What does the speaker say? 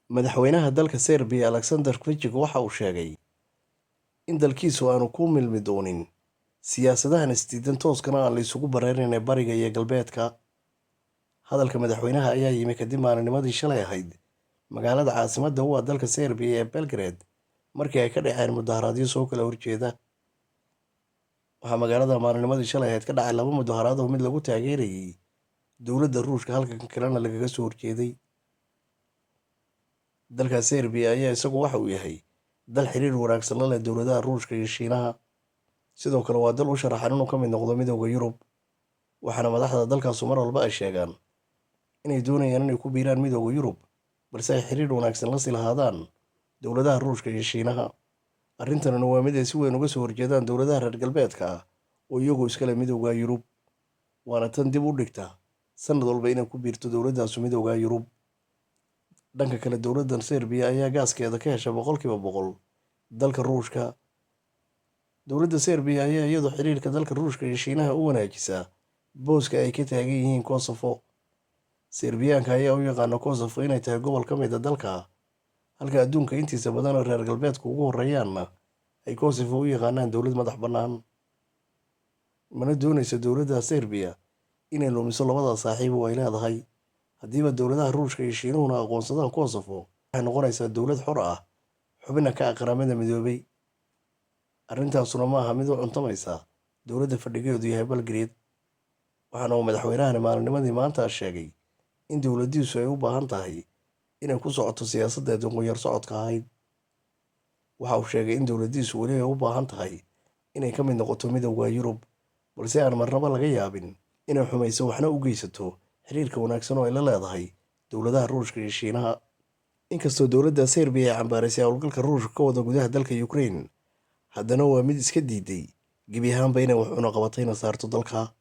Madaxweynaha dalka Serbia Alexander Vučić waxa uu sheegay in dalkiisu aanu ku milmi doonin siyaasadahan isdiidan tooskana aan la isugu baraarin ee bariga iyo galbeedka. Hadalka madaxweynaha ayaa yimi kadib maalinimadii shalay ahayd magaalada caasimadda u ah dalka Serbia ee Belgrade markii ay ka dhaceen mudaharaadyo soo kala horjeeda. Waxaa magaalada maalinimadii shalay ahayd ka dhacay laba mudaharaad oo mid lagu taageerayay dowladda Ruushka halka kan kalena lagaga soo horjeeday. dalka Serbia ayaa isagu waxa uu yahay dal xiriir wanaagsan la leh dowladaha Ruushka iyo Shiinaha, sidoo kale waa dal u sharaxan inuu ka mid noqdo midowda Yurub, waxaana madaxda dalkaasu mar walba ay sheegaan inay doonayaan inay ku biiraan midowda Yurub balse ay xiriir wanaagsan la sii lahaadaan dowladaha Ruushka iyo Shiinaha. Arrintanina waa mid ay si weyn uga soo horjeedaan dowladaha reer galbeedka ah oo iyagu iska leh midowda Yurub, waana tan dib u dhigta sanad walba inay ku biirto dowladaasu midowda Yurub. Dhanka kale, dowladdan Serbia ayaa gaaskeeda ka hesha 100% dalka Ruushka. Dowladda Serbia ayaa iyadu xiriirka dalka Ruushka iyo Shiinaha u wanaajisa booska ay ka taagan yihiin Kosovo. Serbiyaanka ayaa u yaqaana Kosovo inay tahay gobol ka mid a dalka, halka adduunka intiisa badan oo reer galbeedka ugu horreeyaanna ay Kosovo u yaqaanaan dowlad madax bannaan. Mana doonaysa dowladda Serbia inay lumiso labada saaxiib oo ay leedahay. Haddiiba dowladaha Ruushka iyo Shiinuhuna aqoonsadaan Kosovo, waxay noqonaysaa dowlad xor ah, xubina ka ah qaramada midoobay. Arrintaasuna ma aha mid u cuntamaysa dowladda fadhigeedu yahay Belgrade. Waxaana uu madaxweynahani maalinimadii maanta sheegay in dowladdiisu ay u baahan tahay inay ku socoto siyaasaddeeda qoyar socodka ahayd. Waxa uu sheegay in dowladdiisu weli ay u baahan tahay inay ka mid noqoto midowda Yurub, balse aan marnaba laga yaabin inay xumayso waxna u geysato xiriirka wanaagsan oo ay la leedahay dowladaha Ruushka iyo Shiinaha. Inkastoo dowladda Serbia ay cambaaraysay howlgalka Ruushka ka wada gudaha dalka Ukraine, haddana waa mid iska diiday gebi ahaanba inay wax cunaqabatayna saarto dalka.